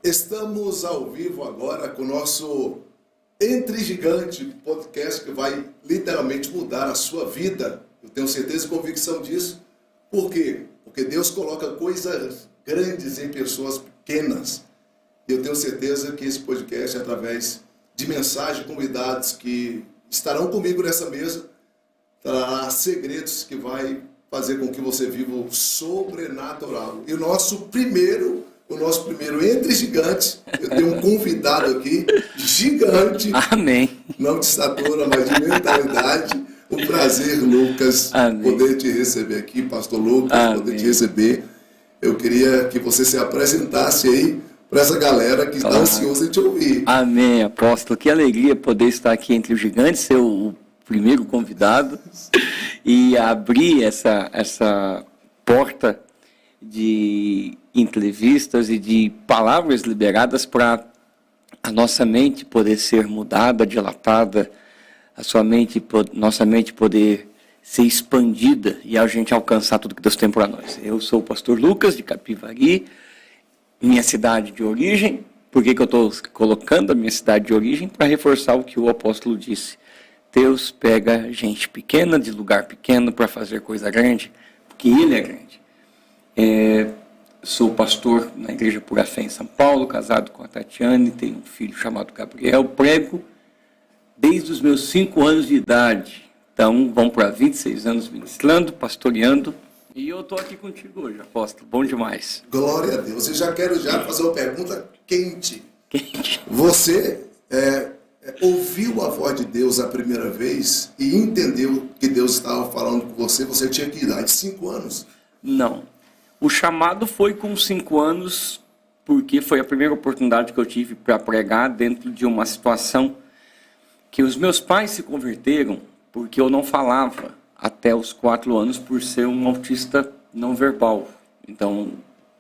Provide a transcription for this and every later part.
Estamos ao vivo agora com o nosso Entre Gigante podcast que vai literalmente mudar a sua vida. Eu tenho certeza e convicção disso. Por quê? Porque Deus coloca coisas grandes em pessoas pequenas. E eu tenho certeza que esse podcast, através de mensagens, convidados que estarão comigo nessa mesa, trará segredos que vai fazer com que você viva o sobrenatural. E o nosso primeiro Entre Gigantes, eu tenho um convidado aqui, gigante. Amém. Não de estatura, mas de mentalidade. Um prazer, Lucas, Amém. Poder te receber aqui, pastor Lucas, Amém. Poder te receber. Eu queria que você se apresentasse aí para essa galera que está ansiosa de te ouvir. Amém, apóstolo. Que alegria poder estar aqui entre os gigantes, ser o primeiro convidado e abrir essa porta de entrevistas e de palavras liberadas para a nossa mente poder ser mudada, dilatada, nossa mente poder ser expandida e a gente alcançar tudo que Deus tem para nós. Eu sou o pastor Lucas, de Capivari, minha cidade de origem. Por que eu estou colocando a minha cidade de origem? Para reforçar o que o apóstolo disse. Deus pega gente pequena, de lugar pequeno, para fazer coisa grande, porque Ele é grande. Sou pastor na Igreja Pura Fé em São Paulo, casado com a Tatiane, tenho um filho chamado Gabriel, prego desde os meus 5 anos de idade. Então, vamos para 26 anos ministrando, pastoreando, e eu estou aqui contigo hoje, apóstolo. Bom demais. Glória a Deus. Eu já quero fazer uma pergunta quente. Você ouviu a voz de Deus a primeira vez e entendeu que Deus estava falando com você? Você tinha que idade? 5 anos? Não. O chamado foi com 5 anos, porque foi a primeira oportunidade que eu tive para pregar dentro de uma situação que os meus pais se converteram porque eu não falava até os 4 anos por ser um autista não verbal. Então,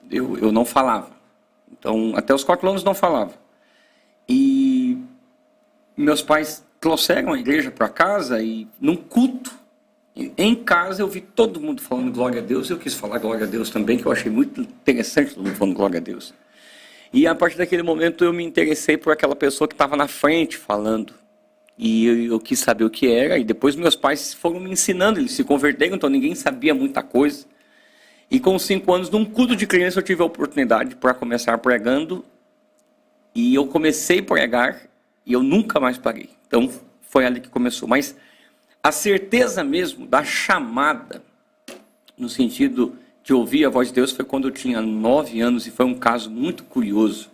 eu não falava. Então, até os 4 anos não falava. E meus pais trouxeram a igreja para casa e num culto, em casa eu vi todo mundo falando glória a Deus, eu quis falar glória a Deus também, que eu achei muito interessante todo mundo falando glória a Deus. E a partir daquele momento eu me interessei por aquela pessoa que estava na frente falando. E eu quis saber o que era, e depois meus pais foram me ensinando, eles se converteram, então ninguém sabia muita coisa. E com 5 anos, num culto de criança, eu tive a oportunidade para começar pregando, e eu comecei a pregar, e eu nunca mais parei. Então foi ali que começou. Mas a certeza mesmo da chamada, no sentido de ouvir a voz de Deus, foi quando eu tinha 9 anos, e foi um caso muito curioso,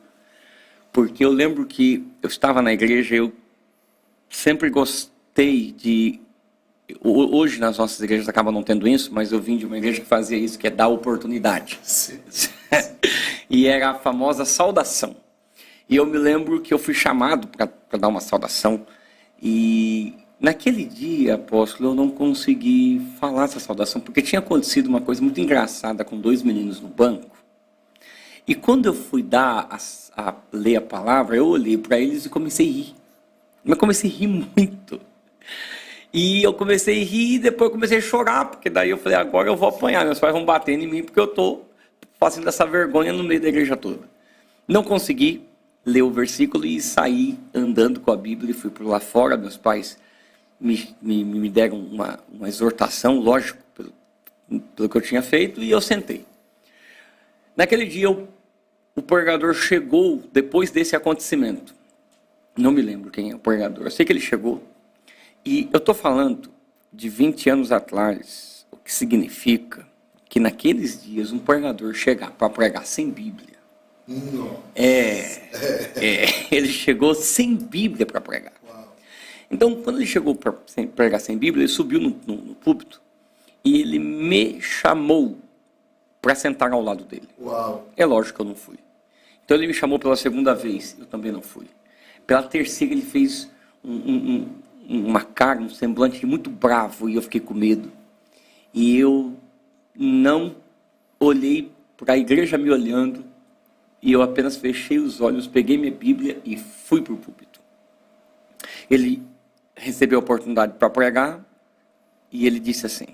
porque eu lembro que eu estava na igreja, eu sempre gostei de... Hoje nas nossas igrejas acaba não tendo isso, mas eu vim de uma igreja que fazia isso, que é dar oportunidade. Sim. E era a famosa saudação. E eu me lembro que eu fui chamado para dar uma saudação, e naquele dia, apóstolo, eu não consegui falar essa saudação, porque tinha acontecido uma coisa muito engraçada com 2 meninos no banco. E quando eu fui ler a palavra, eu olhei para eles e comecei a rir. Mas comecei a rir muito. E eu comecei a rir e depois eu comecei a chorar, porque daí eu falei, agora eu vou apanhar, meus pais vão bater em mim, porque eu estou fazendo essa vergonha no meio da igreja toda. Não consegui ler o versículo e saí andando com a Bíblia e fui por lá fora. Meus pais me deram uma exortação, lógico, pelo que eu tinha feito, e eu sentei. Naquele dia, o pregador chegou depois desse acontecimento. Não me lembro quem é o pregador. Eu sei que ele chegou. E eu estou falando de 20 anos atrás, o que significa que naqueles dias um pregador chegar para pregar sem Bíblia. Não. Ele chegou sem Bíblia para pregar. Uau. Então, quando ele chegou para pregar sem Bíblia, ele subiu no púlpito e ele me chamou para sentar ao lado dele. Uau. É lógico que eu não fui. Então ele me chamou pela 2ª vez, eu também não fui. Pela 3ª ele fez uma cara, um semblante muito bravo, e eu fiquei com medo. E eu não olhei para a igreja me olhando, e eu apenas fechei os olhos, peguei minha Bíblia e fui para o púlpito. Ele recebeu a oportunidade para pregar, e ele disse assim: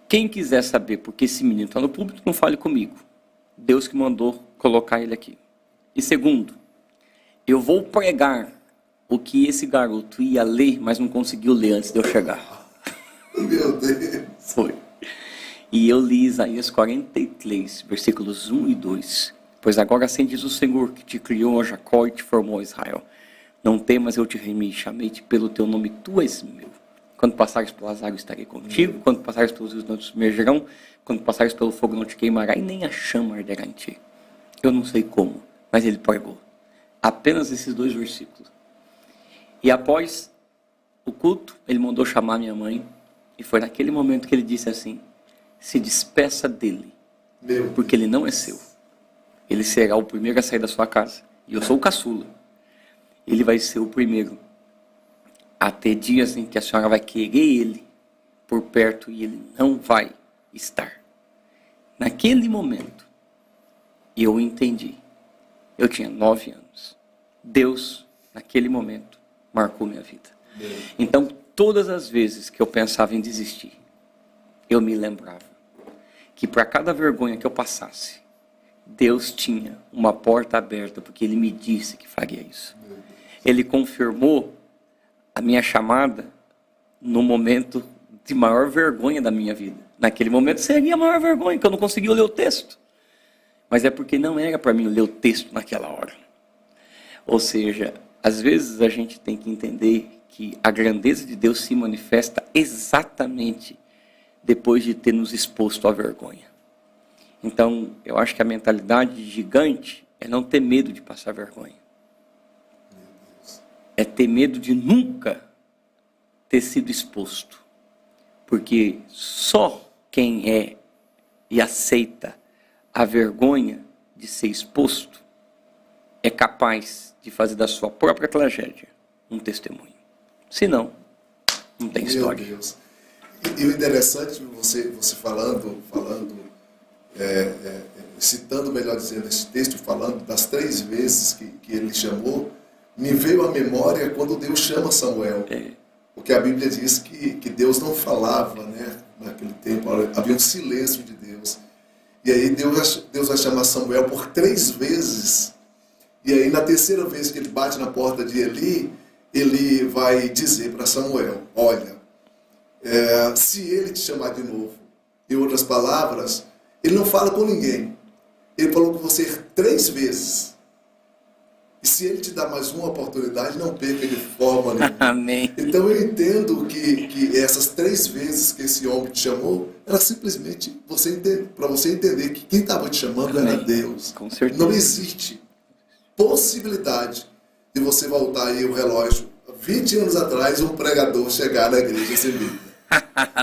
quem quiser saber por que esse menino está no púlpito, não fale comigo. Deus que mandou colocar ele aqui. E segundo, eu vou pregar o que esse garoto ia ler, mas não conseguiu ler antes de eu chegar. Meu Deus. Foi. E eu li Isaías 43, versículos 1 e 2. Pois agora assim diz o Senhor, que te criou, Jacó, e te formou, Israel. Não temas, eu te remi, chamei-te pelo teu nome, tu és meu. Quando passares pelas águas, estarei contigo. Quando passares pelos rios, não te submergirão. Quando passares pelo fogo, não te queimará, e nem a chama arderá em ti. Eu não sei como, mas ele pregou. Apenas esses 2 versículos. E após o culto, ele mandou chamar minha mãe. E foi naquele momento que ele disse assim: se despeça dele, porque ele não é seu. Ele será o primeiro a sair da sua casa. E eu sou o caçula. Ele vai ser o primeiro a ter dias em que a senhora vai querer ele por perto e ele não vai estar. Naquele momento, eu entendi. Eu tinha 9 anos. Deus, naquele momento, marcou minha vida. Então, todas as vezes que eu pensava em desistir, eu me lembrava que para cada vergonha que eu passasse, Deus tinha uma porta aberta, porque Ele me disse que faria isso. Ele confirmou a minha chamada no momento de maior vergonha da minha vida. Naquele momento seria a maior vergonha, que eu não conseguia ler o texto. Mas é porque não era para mim ler o texto naquela hora. Ou seja, às vezes a gente tem que entender que a grandeza de Deus se manifesta exatamente depois de ter nos exposto à vergonha. Então, eu acho que a mentalidade gigante é não ter medo de passar vergonha. É ter medo de nunca ter sido exposto. Porque só quem é e aceita a vergonha de ser exposto é capaz de fazer da sua própria tragédia um testemunho. Se não, não tem história. Meu Deus. E o interessante, você falando, citando, melhor dizendo, esse texto, falando das 3 vezes que ele chamou, me veio à memória quando Deus chama Samuel. Porque a Bíblia diz que Deus não falava, né? Naquele tempo, havia um silêncio de Deus. E aí Deus vai chamar Samuel por 3 vezes. E aí na 3ª vez que ele bate na porta de Eli, ele vai dizer para Samuel: olha, se ele te chamar de novo, em outras palavras, ele não fala com ninguém. Ele falou com você 3 vezes. E se ele te dá mais uma oportunidade, não perca de forma nenhuma. Amém. Então eu entendo que essas 3 vezes que esse homem te chamou, era simplesmente para você entender que quem estava te chamando era Deus. Com certeza. Não existe possibilidade de você voltar aí o relógio 20 anos atrás, um pregador chegar na igreja sem Bíblia.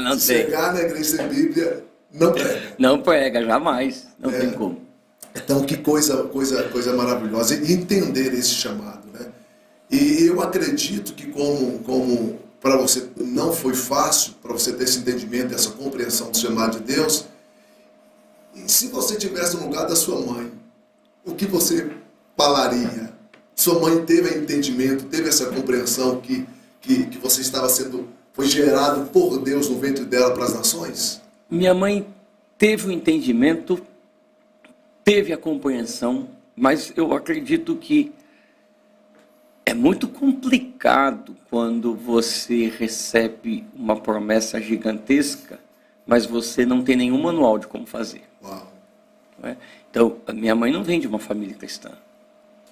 Não Se tem. chegar na igreja sem Bíblia, não prega. Não prega, jamais. Não tem como. Então, que coisa maravilhosa. E entender esse chamado, né? E eu acredito que como para você não foi fácil, para você ter esse entendimento, essa compreensão do chamado de Deus, e se você estivesse no lugar da sua mãe, o que você falaria? Sua mãe teve entendimento, teve essa compreensão que você foi gerado por Deus no ventre dela para as nações? Minha mãe teve o entendimento, teve a compreensão, mas eu acredito que é muito complicado quando você recebe uma promessa gigantesca, mas você não tem nenhum manual de como fazer. Uau. Não é? Então, a minha mãe não vem de uma família cristã.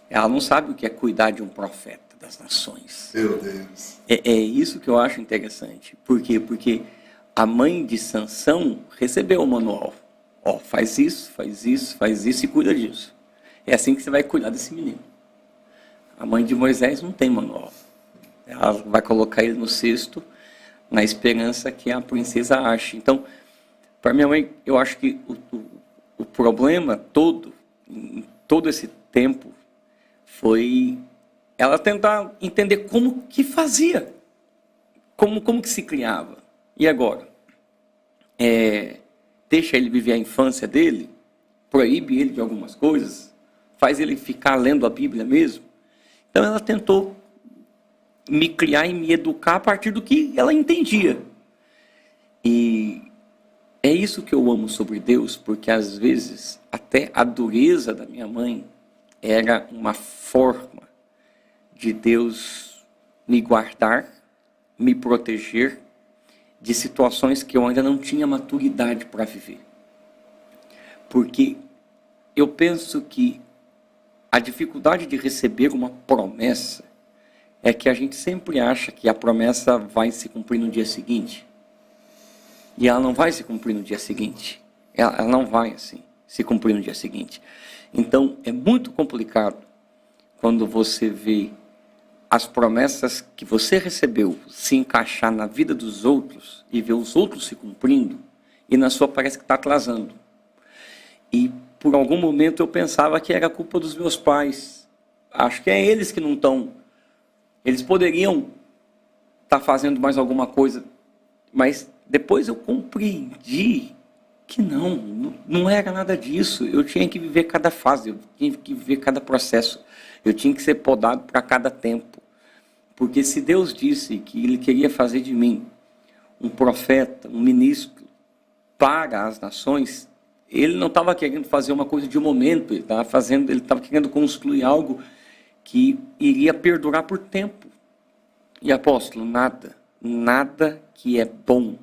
Ela não sabe o que é cuidar de um profeta das nações. Meu Deus. É isso que eu acho interessante. Por quê? Porque a mãe de Sansão recebeu o manual. Ó, faz isso e cuida disso. É assim que você vai cuidar desse menino. A mãe de Moisés não tem manual. Ela vai colocar ele no cesto na esperança que a princesa ache. Então, para minha mãe, eu acho que o problema todo, em todo esse tempo, foi ela tentar entender como que fazia, como que se criava. E agora? Deixa ele viver a infância dele, proíbe ele de algumas coisas, faz ele ficar lendo a Bíblia mesmo. Então ela tentou me criar e me educar a partir do que ela entendia. E é isso que eu amo sobre Deus, porque às vezes até a dureza da minha mãe era uma forma de Deus me guardar, me proteger de situações que eu ainda não tinha maturidade para viver. Porque eu penso que a dificuldade de receber uma promessa é que a gente sempre acha que a promessa vai se cumprir no dia seguinte. E ela não vai se cumprir no dia seguinte. Ela não vai, assim, se cumprir no dia seguinte. Então, é muito complicado quando você vê as promessas que você recebeu se encaixar na vida dos outros e ver os outros se cumprindo e na sua parece que está atrasando. E por algum momento eu pensava que era culpa dos meus pais. Acho que é eles que não estão. Eles poderiam estar fazendo mais alguma coisa, mas depois eu compreendi que não era nada disso. Eu tinha que viver cada fase, eu tinha que viver cada processo. Eu tinha que ser podado para cada tempo. Porque se Deus disse que Ele queria fazer de mim um profeta, um ministro para as nações, Ele não estava querendo fazer uma coisa de um momento, Ele estava querendo construir algo que iria perdurar por tempo. E apóstolo, nada que é bom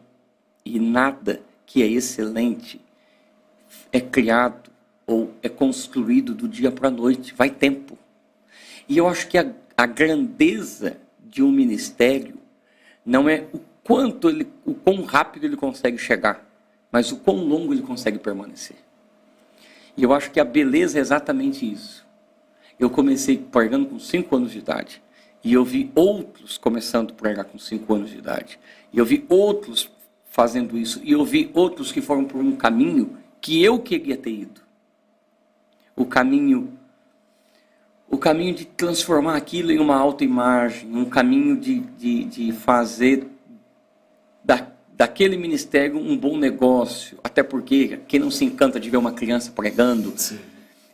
e nada que é excelente é criado ou é construído do dia para a noite, vai tempo. E eu acho que a grandeza de um ministério não é o quão rápido ele consegue chegar, mas o quão longo ele consegue permanecer. E eu acho que a beleza é exatamente isso. Eu comecei pregando com 5 anos de idade, e eu vi outros começando a pregar com 5 anos de idade, e eu vi outros fazendo isso, e eu vi outros que foram por um caminho que eu queria ter ido. O caminho de transformar aquilo em uma autoimagem, um caminho de fazer daquele ministério um bom negócio, até porque quem não se encanta de ver uma criança pregando? Sim.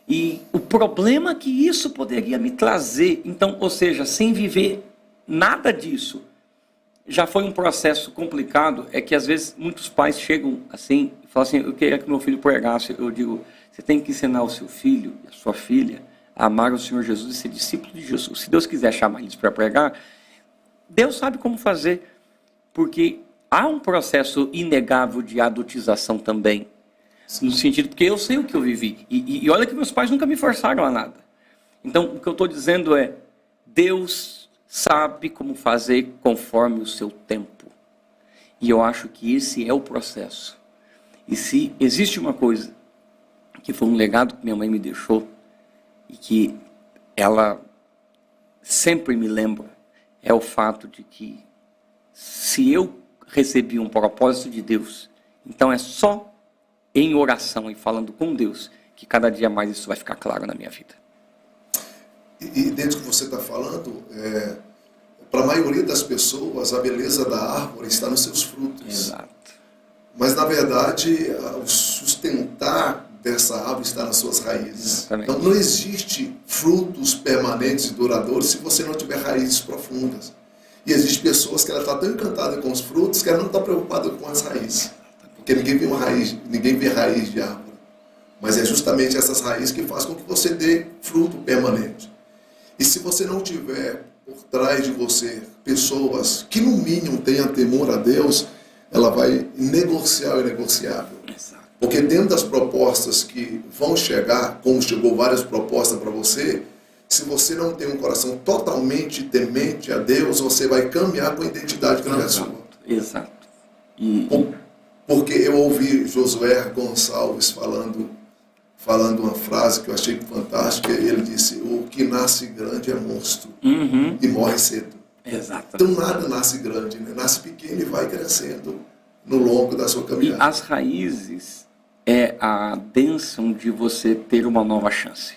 E o problema que isso poderia me trazer, então, ou seja, sem viver nada disso, já foi um processo complicado, é que às vezes muitos pais chegam assim e falam assim, eu queria que meu filho pregasse. Eu digo, você tem que ensinar o seu filho e a sua filha a amar o Senhor Jesus e ser discípulo de Jesus. Se Deus quiser chamar eles para pregar, Deus sabe como fazer, porque há um processo inegável de adultização também. Sim. No sentido, porque eu sei o que eu vivi. E olha que meus pais nunca me forçaram a nada. Então, o que eu estou dizendo é, Deus sabe como fazer conforme o seu tempo. E eu acho que esse é o processo. E se existe uma coisa que foi um legado que minha mãe me deixou, e que ela sempre me lembra, é o fato de que se eu recebi um propósito de Deus, então é só em oração e falando com Deus que cada dia mais isso vai ficar claro na minha vida. E dentro do que você está falando, para a maioria das pessoas, a beleza da árvore está nos seus frutos. Exato. Mas, na verdade, o sustentar dessa árvore está nas suas raízes. Exatamente. Então, não existe frutos permanentes e duradouros se você não tiver raízes profundas. E existem pessoas que ela está tão encantada com os frutos que ela não está preocupada com as raízes. Porque ninguém vê raiz de árvore. Mas é justamente essas raízes que fazem com que você dê fruto permanente. E se você não tiver por trás de você pessoas que no mínimo tenham temor a Deus, ela vai negociar o inegociável. Exato. Porque dentro das propostas que vão chegar, como chegou várias propostas para você, se você não tem um coração totalmente temente a Deus, você vai caminhar com a identidade que não é sua. Exato. Porque eu ouvi Josué Gonçalves falando uma frase que eu achei fantástica. Ele disse, o que nasce grande é monstro e morre cedo. Exato. Então nada nasce grande, né? Nasce pequeno e vai crescendo no longo da sua caminhada. E as raízes é a bênção de você ter uma nova chance.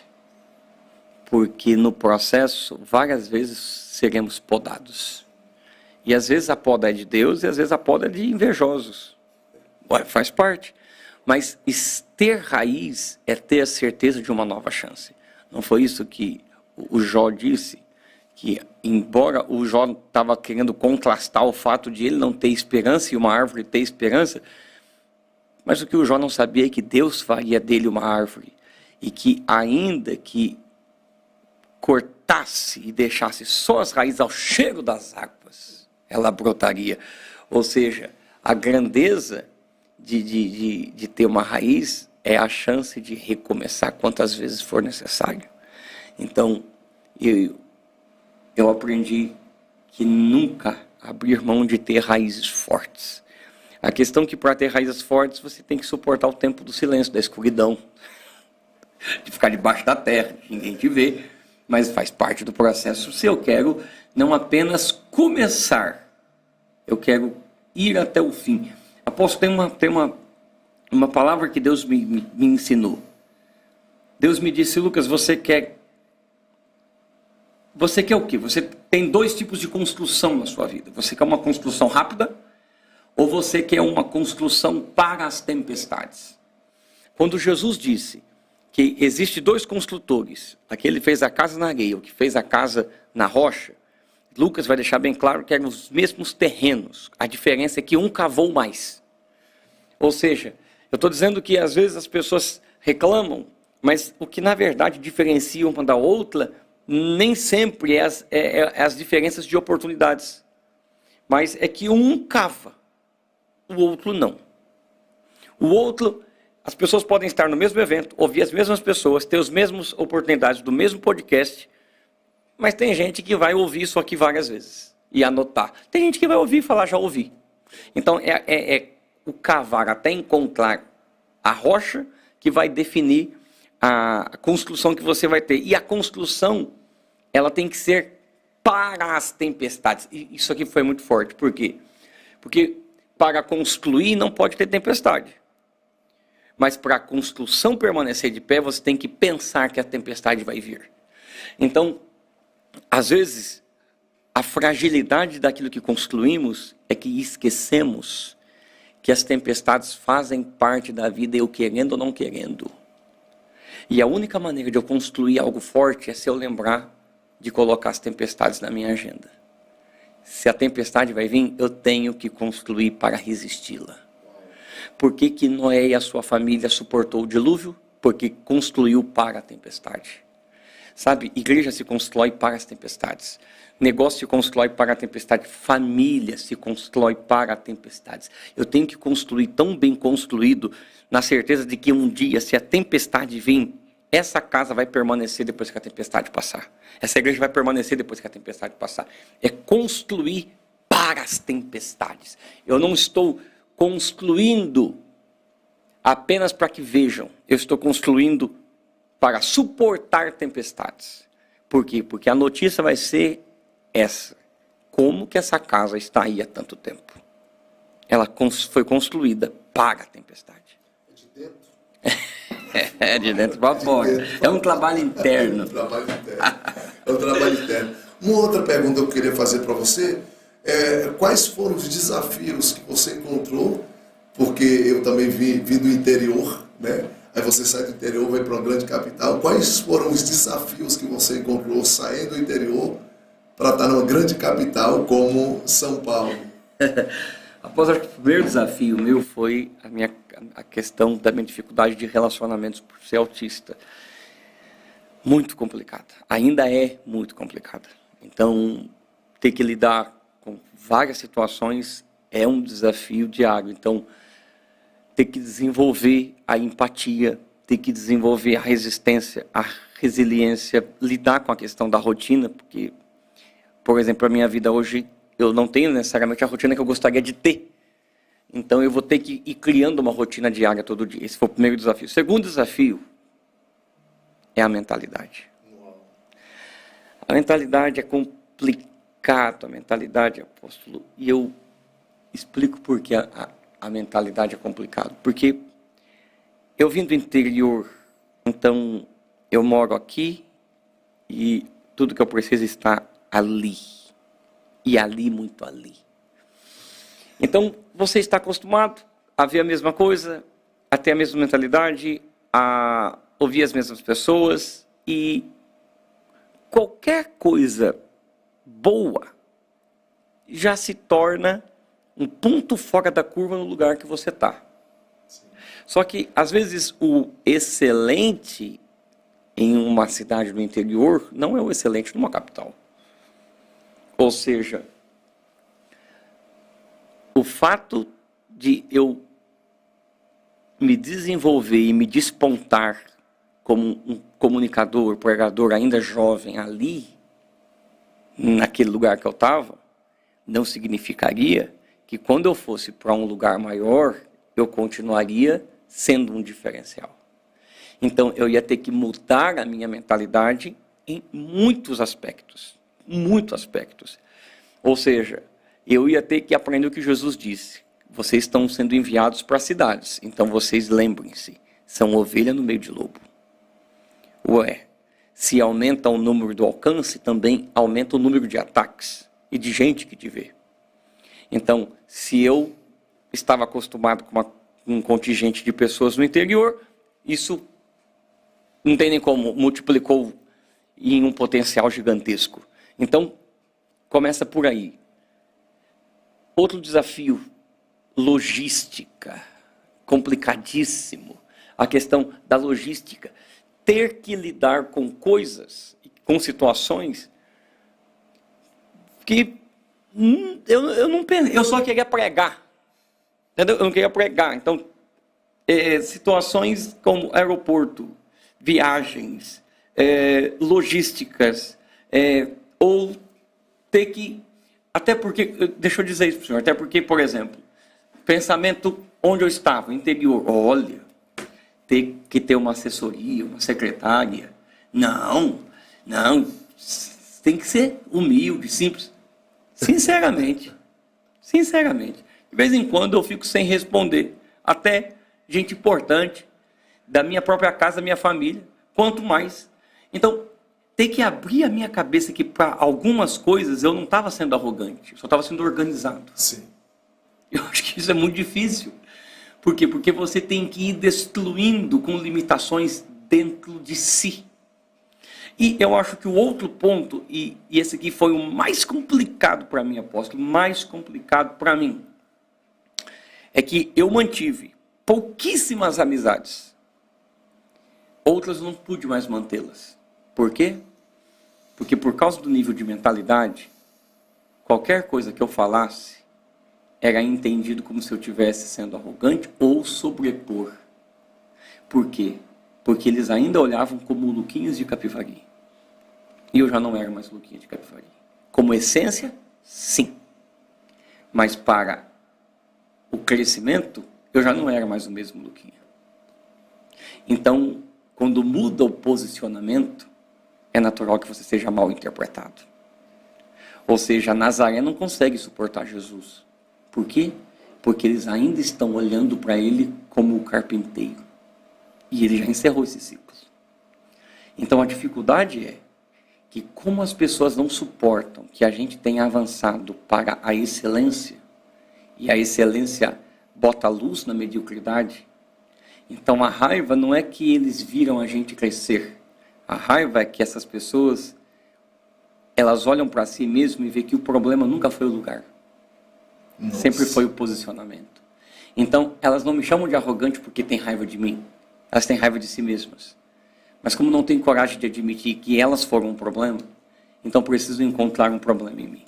Porque no processo, várias vezes seremos podados. E às vezes a poda é de Deus e às vezes a poda é de invejosos. Ué, faz parte. Mas ter raiz é ter a certeza de uma nova chance. Não foi isso que o Jó disse? Que embora o Jó estava querendo contrastar o fato de ele não ter esperança e uma árvore ter esperança, Mas o que o Jó não sabia é que Deus faria dele uma árvore. E que ainda que cortasse e deixasse só as raízes ao cheiro das águas, ela brotaria. Ou seja, a grandeza de ter uma raiz é a chance de recomeçar quantas vezes for necessário. Então, eu aprendi que nunca abrir mão de ter raízes fortes. A questão é que para ter raízes fortes, você tem que suportar o tempo do silêncio, da escuridão, de ficar debaixo da terra, ninguém te vê, mas faz parte do processo. Se eu quero não apenas começar, eu quero ir até o fim. Apóstolo, tem uma palavra que Deus me ensinou. Deus me disse: Lucas, você quer o quê? Você tem dois tipos de construção na sua vida. Você quer uma construção rápida ou você quer uma construção para as tempestades? Quando Jesus disse que existe dois construtores, aquele que fez a casa na areia, o que fez a casa na rocha, Lucas vai deixar bem claro que eram os mesmos terrenos. A diferença é que um cavou mais. Ou seja, eu estou dizendo que às vezes as pessoas reclamam, mas o que na verdade diferencia uma da outra nem sempre é as diferenças de oportunidades. Mas é que um cava, o outro não. O outro, as pessoas podem estar no mesmo evento, ouvir as mesmas pessoas, ter as mesmas oportunidades do mesmo podcast, mas tem gente que vai ouvir isso aqui várias vezes e anotar. Tem gente que vai ouvir e falar: já ouvi. Então é o cavar até encontrar a rocha que vai definir a construção que você vai ter. E a construção, ela tem que ser para as tempestades. E isso aqui foi muito forte. Por quê? Porque para construir não pode ter tempestade. Mas para a construção permanecer de pé, você tem que pensar que a tempestade vai vir. Então, às vezes, a fragilidade daquilo que construímos é que esquecemos que as tempestades fazem parte da vida, eu querendo ou não querendo. E a única maneira de eu construir algo forte é se eu lembrar de colocar as tempestades na minha agenda. Se a tempestade vai vir, eu tenho que construir para resisti-la. Por que que Noé e a sua família suportou o dilúvio? Porque construiu para a tempestade. Sabe, igreja se constrói para as tempestades. Negócio se constrói para a tempestade. Família se constrói para as tempestades. Eu tenho que construir tão bem construído, na certeza de que um dia, se a tempestade vir, essa casa vai permanecer depois que a tempestade passar. Essa igreja vai permanecer depois que a tempestade passar. É construir para as tempestades. Eu não estou construindo apenas para que vejam. Eu estou construindo para suportar tempestades. Por quê? Porque a notícia vai ser essa: como que essa casa está aí há tanto tempo? Ela foi construída para a tempestade. É de dentro? É de dentro para fora. É um trabalho interno. É um trabalho interno. É um trabalho interno. Uma outra pergunta que eu queria fazer para você é: quais foram os desafios que você encontrou? Porque eu também vim do interior, né? Aí você sai do interior, vai para uma grande capital. Quais foram os desafios que você encontrou saindo do interior para estar numa grande capital como São Paulo? Após, acho que o primeiro desafio meu foi a questão da minha dificuldade de relacionamentos por ser autista. Muito complicada. Ainda é muito complicada. Então, ter que lidar com várias situações é um desafio diário. Então, ter que desenvolver a empatia, ter que desenvolver a resistência, a resiliência, lidar com a questão da rotina, porque, por exemplo, a minha vida hoje, eu não tenho necessariamente a rotina que eu gostaria de ter. Então eu vou ter que ir criando uma rotina diária todo dia. Esse foi o primeiro desafio. O segundo desafio é a mentalidade. A mentalidade é complicado, a mentalidade, apóstolo, e eu explico por que a mentalidade é complicado. Porque eu vim do interior, então eu moro aqui e tudo que eu preciso está ali. E ali, muito ali. Então, você está acostumado a ver a mesma coisa, a ter a mesma mentalidade, a ouvir as mesmas pessoas, e qualquer coisa boa já se torna um ponto fora da curva no lugar que você está. Só que, às vezes, o excelente em uma cidade do interior não é o excelente numa capital. Ou seja, o fato de eu me desenvolver e me despontar como um comunicador, pregador ainda jovem ali, naquele lugar que eu estava, não significaria que quando eu fosse para um lugar maior, eu continuaria sendo um diferencial. Então, eu ia ter que mudar a minha mentalidade em muitos aspectos. Muitos aspectos. Ou seja, eu ia ter que aprender o que Jesus disse. Vocês estão sendo enviados para cidades. Então, vocês lembrem-se, são ovelha no meio de lobo. Ué, se aumenta o número do alcance, também aumenta o número de ataques e de gente que te vê. Então, se eu estava acostumado com um contingente de pessoas no interior, isso não tem nem como, multiplicou em um potencial gigantesco. Então, começa por aí. Outro desafio, logística, complicadíssimo. A questão da logística. Ter que lidar com coisas, com situações que eu só queria pregar. Entendeu? Eu não queria pregar. Então, situações como aeroporto, viagens, logísticas, ou ter que... Até porque, deixa eu dizer isso para o senhor, até porque, por exemplo, pensamento onde eu estava, interior, olha, ter que ter uma assessoria, uma secretária, não, tem que ser humilde, simples. Sinceramente, de vez em quando eu fico sem responder, até gente importante, da minha própria casa, da minha família, quanto mais. Então, tem que abrir a minha cabeça que para algumas coisas eu não estava sendo arrogante, eu só estava sendo organizado. Sim. Eu acho que isso é muito difícil. Por quê? Porque você tem que ir destruindo com limitações dentro de si. E eu acho que o outro ponto, e esse aqui foi o mais complicado para mim, apóstolo, mais complicado para mim, é que eu mantive pouquíssimas amizades. Outras não pude mais mantê-las. Por quê? Porque por causa do nível de mentalidade, qualquer coisa que eu falasse era entendido como se eu estivesse sendo arrogante ou sobrepor. Por quê? Porque eles ainda olhavam como Luquinhas de Capivari. E eu já não era mais Luquinha de Capivari. Como essência, sim. Mas para o crescimento, eu já não era mais o mesmo Luquinha. Então, quando muda o posicionamento, é natural que você seja mal interpretado. Ou seja, Nazaré não consegue suportar Jesus. Por quê? Porque eles ainda estão olhando para ele como o carpinteiro. E ele já encerrou esse ciclo. Então a dificuldade é que como as pessoas não suportam que a gente tenha avançado para a excelência, e a excelência bota luz na mediocridade, então a raiva não é que eles viram a gente crescer. A raiva é que essas pessoas, elas olham para si mesmas e vê que o problema nunca foi o lugar. Nossa. Sempre foi o posicionamento. Então, elas não me chamam de arrogante porque têm raiva de mim. Elas têm raiva de si mesmas. Mas como não têm coragem de admitir que elas foram um problema, então precisam encontrar um problema em mim.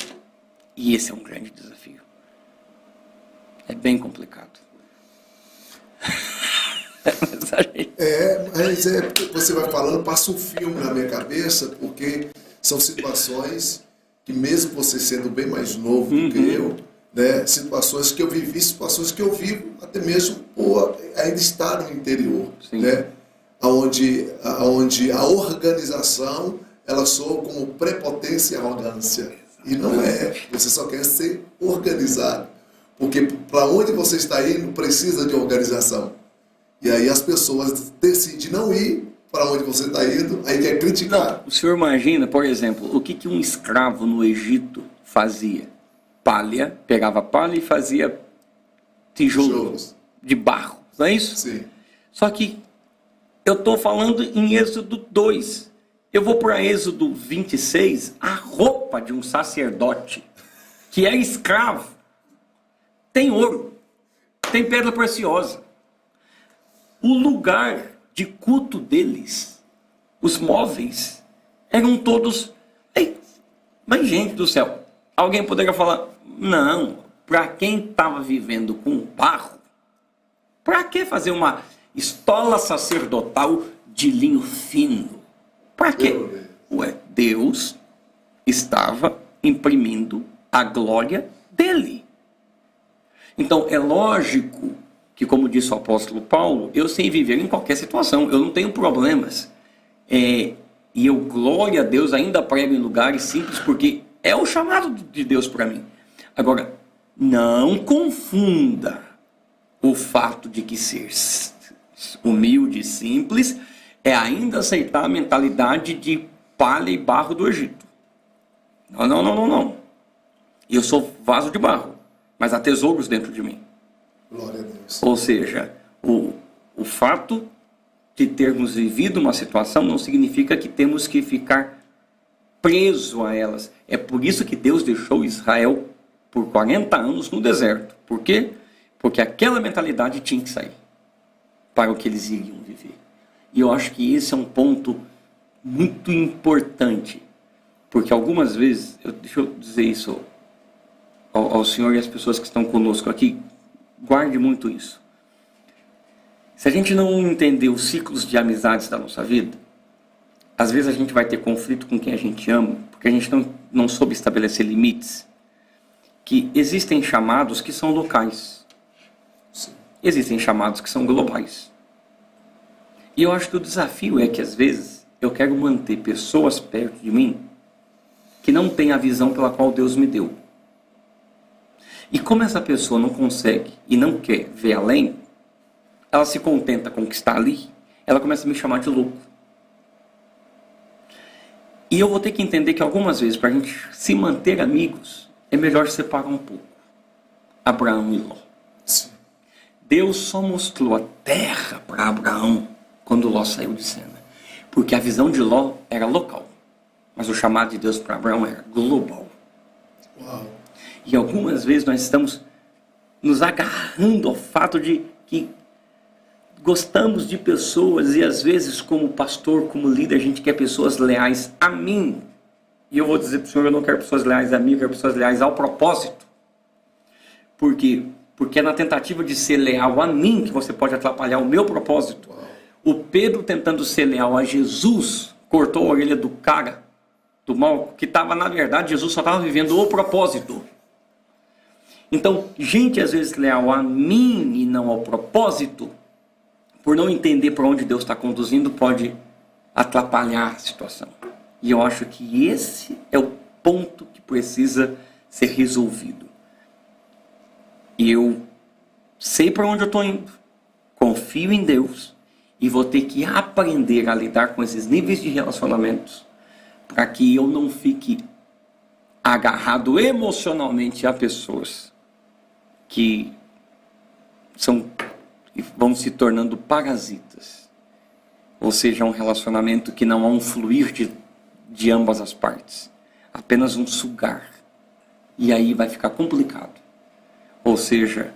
E esse é um grande desafio. É bem complicado. Mas você vai falando, passa um filme na minha cabeça, porque são situações que mesmo você sendo bem mais novo do que eu, né, situações que eu vivi, situações que eu vivo, até mesmo por ainda estar no interior, né, onde a organização ela soa como prepotência e arrogância. E não é, você só quer ser organizado. Porque para onde você está indo precisa de organização. E aí as pessoas decidem não ir para onde você está indo, aí quer criticar. Não, o senhor imagina, por exemplo, o que um escravo no Egito fazia? Palha, pegava palha e fazia tijolos de barro, não é isso? Sim. Só que eu estou falando em Êxodo 2. Eu vou para Êxodo 26, a roupa de um sacerdote que é escravo tem ouro, tem pedra preciosa. o lugar de culto deles, os móveis, eram todos... Ei, mas gente do céu, alguém poderia falar, não, para quem estava vivendo com barro, para que fazer uma estola sacerdotal de linho fino? Para quê? Ué, Deus estava imprimindo a glória dele. Então é lógico que, como disse o apóstolo Paulo, eu sei viver em qualquer situação, eu não tenho problemas. E eu, glória a Deus, ainda prego em lugares simples, porque é o chamado de Deus para mim. Agora, não confunda o fato de que ser humilde e simples é ainda aceitar a mentalidade de palha e barro do Egito. Não. Eu sou vaso de barro, mas há tesouros dentro de mim. Glória a Deus. Ou seja, o fato de termos vivido uma situação não significa que temos que ficar preso a elas. É por isso que Deus deixou Israel por 40 anos no deserto. Por quê? Porque aquela mentalidade tinha que sair para o que eles iriam viver. E eu acho que esse é um ponto muito importante, porque algumas vezes, deixa eu dizer isso ao senhor e às pessoas que estão conosco aqui, guarde muito isso. Se a gente não entender os ciclos de amizades da nossa vida, às vezes a gente vai ter conflito com quem a gente ama, porque a gente não soube estabelecer limites, que existem chamados que são locais. Sim. Existem chamados que são globais. E eu acho que o desafio é que, às vezes, eu quero manter pessoas perto de mim que não têm a visão pela qual Deus me deu. E como essa pessoa não consegue e não quer ver além, ela se contenta com o que está ali, ela começa a me chamar de louco. E eu vou ter que entender que algumas vezes, para a gente se manter amigos, é melhor separar um pouco. Abraão e Ló. Sim. Deus só mostrou a terra para Abraão quando Ló saiu de cena. Porque a visão de Ló era local. Mas o chamado de Deus para Abraão era global. Uau. E algumas vezes nós estamos nos agarrando ao fato de que gostamos de pessoas e às vezes como pastor, como líder, a gente quer pessoas leais a mim. E eu vou dizer para o senhor, eu não quero pessoas leais a mim, eu quero pessoas leais ao propósito. Por quê? Porque é na tentativa de ser leal a mim que você pode atrapalhar o meu propósito. O Pedro, tentando ser leal a Jesus, cortou a orelha do cara, do mal, que estava, na verdade, Jesus só estava vivendo o propósito. Então, gente às vezes leal a mim e não ao propósito, por não entender para onde Deus está conduzindo, pode atrapalhar a situação. E eu acho que esse é o ponto que precisa ser resolvido. E eu sei para onde eu estou indo, confio em Deus e vou ter que aprender a lidar com esses níveis de relacionamentos para que eu não fique agarrado emocionalmente a pessoas que vão se tornando parasitas. Ou seja, um relacionamento que não há um fluir de ambas as partes, apenas um sugar. E aí vai ficar complicado. Ou seja,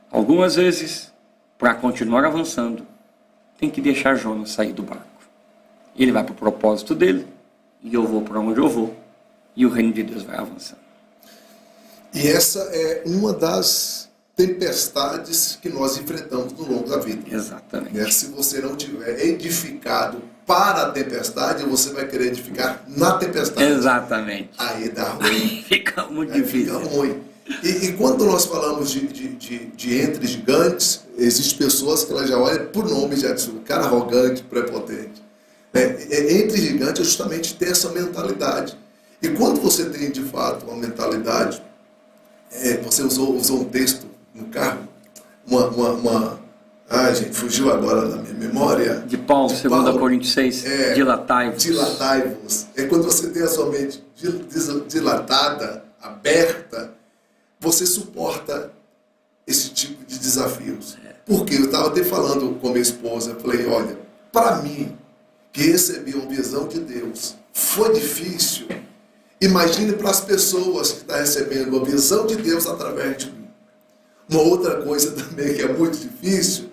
algumas vezes, para continuar avançando, tem que deixar Jonas sair do barco. Ele vai para o propósito dele, e eu vou para onde eu vou, e o reino de Deus vai avançando. E essa é uma das tempestades que nós enfrentamos no longo da vida. Exatamente. Se você não tiver edificado para a tempestade, você vai querer edificar na tempestade. Exatamente. Aí dá ruim. Fica muito difícil. Fica ruim. E quando nós falamos de entre gigantes, existem pessoas que elas já olham por nome, já dizem, cara arrogante, prepotente. Entre gigantes é justamente ter essa mentalidade. E quando você tem de fato uma mentalidade, você usou um texto no carro, gente, fugiu agora da minha memória. De Paulo, 2 Coríntios 6, dilatai-vos. Dilatai-vos. É quando você tem a sua mente dilatada, aberta, você suporta esse tipo de desafios. Porque eu estava até falando com minha esposa, eu falei, olha, para mim, que recebi uma visão de Deus, foi difícil. Imagine para as pessoas que estão recebendo uma visão de Deus através de mim. Uma outra coisa também que é muito difícil,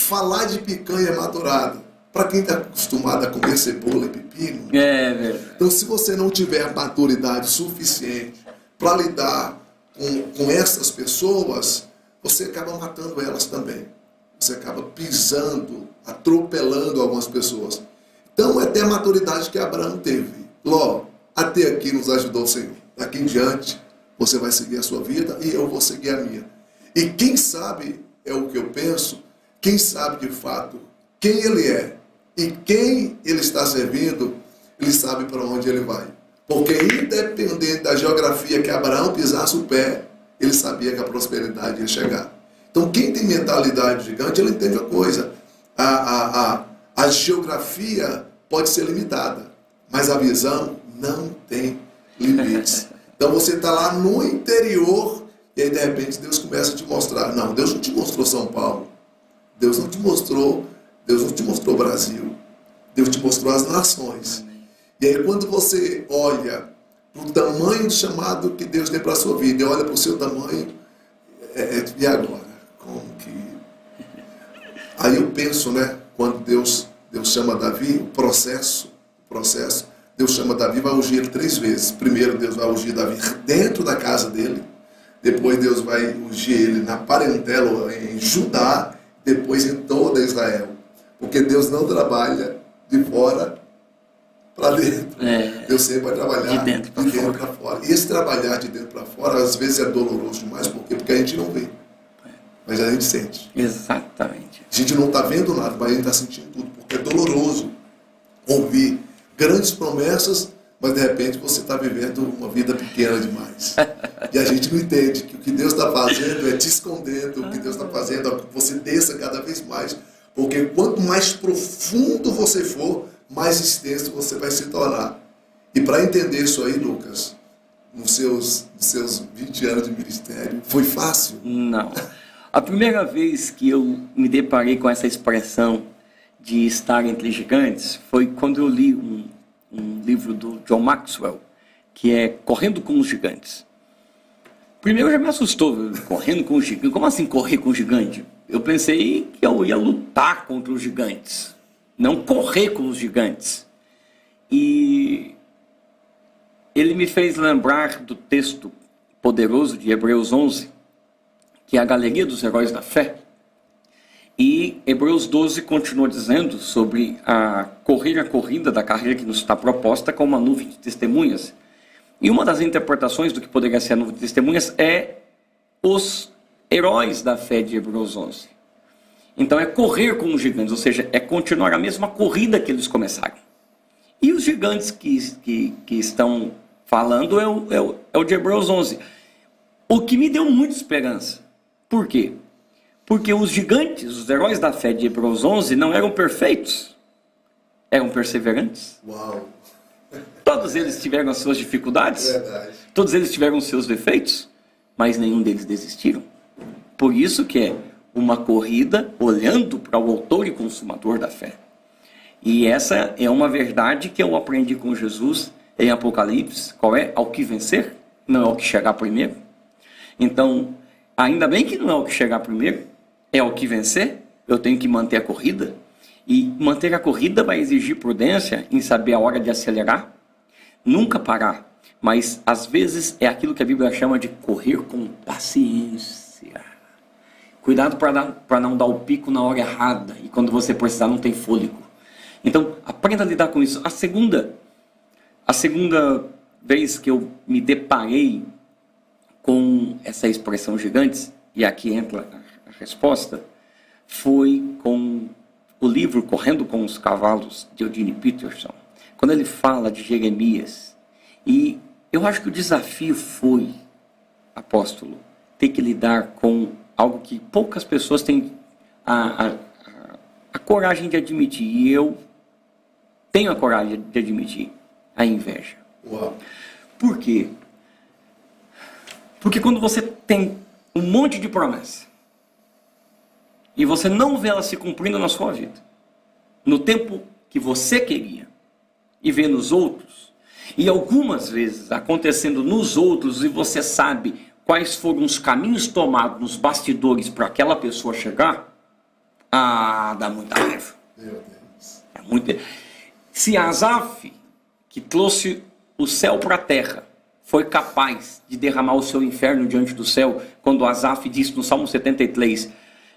falar de picanha maturada, para quem está acostumado a comer cebola e pepino. É verdade. Então, se você não tiver maturidade suficiente para lidar com essas pessoas, você acaba matando elas também. Você acaba pisando, atropelando algumas pessoas. Então, é até a maturidade que Abraão teve. Ló, até aqui nos ajudou o Senhor. Daqui em diante, você vai seguir a sua vida e eu vou seguir a minha. E quem sabe, é o que eu penso, quem sabe de fato quem ele é e quem ele está servindo, ele sabe para onde ele vai. Porque independente da geografia que Abraão pisasse o pé, ele sabia que a prosperidade ia chegar. Então quem tem mentalidade gigante, ele entende a coisa. A geografia pode ser limitada, mas a visão não tem limites. Então você está lá no interior e aí de repente Deus começa a te mostrar. Não, Deus não te mostrou São Paulo. Deus não te mostrou Brasil. Deus te mostrou as nações. E aí quando você olha para o tamanho do chamado que Deus tem para a sua vida e olha para o seu tamanho, e agora? Como que... Aí eu penso, né? Quando Deus chama Davi, o processo, Deus chama Davi, vai ungir ele 3 vezes. Primeiro Deus vai ungir Davi dentro da casa dele, depois Deus vai ungir ele na parentela em Judá, depois em toda Israel. Porque Deus não trabalha de fora para dentro. Deus sempre vai trabalhar de dentro para fora. E esse trabalhar de dentro para fora, às vezes é doloroso demais. Por quê? Porque a gente não vê. Mas a gente sente. Exatamente. A gente não está vendo nada, mas a gente está sentindo tudo. Porque é doloroso ouvir grandes promessas, mas de repente você está vivendo uma vida pequena demais. E a gente não entende que o que Deus está fazendo é te escondendo, o que Deus está fazendo é que você desça cada vez mais. Porque quanto mais profundo você for, mais extenso você vai se tornar. E para entender isso aí, Lucas, nos seus 20 anos de ministério, foi fácil? Não. A primeira vez que eu me deparei com essa expressão de estar entre gigantes foi quando eu li um livro do John Maxwell, que é Correndo com os Gigantes. Primeiro já me assustou, correndo com os gigantes. Como assim correr com o gigante? Eu pensei que eu ia lutar contra os gigantes, não correr com os gigantes. E ele me fez lembrar do texto poderoso de Hebreus 11, que é a galeria dos heróis da fé. E Hebreus 12 continua dizendo sobre correr a corrida da carreira que nos está proposta com uma nuvem de testemunhas. E uma das interpretações do que poderia ser a nuvem de testemunhas é os heróis da fé de Hebreus 11. Então é correr com os gigantes, ou seja, é continuar a mesma corrida que eles começaram. E os gigantes que estão falando é o de Hebreus 11. O que me deu muita esperança. Por quê? Porque os gigantes, os heróis da fé de Hebreus 11 não eram perfeitos, eram perseverantes. Uau! Todos eles tiveram as suas dificuldades, todos eles tiveram os seus defeitos, mas nenhum deles desistiram. Por isso que é uma corrida olhando para o autor e consumador da fé. E essa é uma verdade que eu aprendi com Jesus em Apocalipse. Qual é? Ao que vencer, não é ao que chegar primeiro. Então, ainda bem que não é ao que chegar primeiro, é ao que vencer. Eu tenho que manter a corrida. E manter a corrida vai exigir prudência em saber a hora de acelerar, nunca parar. Mas, às vezes, é aquilo que a Bíblia chama de correr com paciência. Cuidado para não dar o pico na hora errada. E quando você precisar, não tem fôlego. Então, aprenda a lidar com isso. A segunda vez que eu me deparei com essa expressão gigantes, e aqui entra a resposta, foi com o livro Correndo com os Cavalos, de Eugene Peterson, quando ele fala de Jeremias. E eu acho que o desafio foi, apóstolo, ter que lidar com algo que poucas pessoas têm a coragem de admitir, e eu tenho a coragem de admitir, a inveja. Uau. Por quê? Porque quando você tem um monte de promessa e você não vê ela se cumprindo na sua vida, no tempo que você queria, e vê nos outros, e algumas vezes acontecendo nos outros, e você sabe quais foram os caminhos tomados nos bastidores para aquela pessoa chegar, Ah, dá muita raiva. Meu Deus. É muito... Se Asaf, que trouxe o céu para a terra, foi capaz de derramar o seu inferno diante do céu, quando Asaf disse no Salmo 73,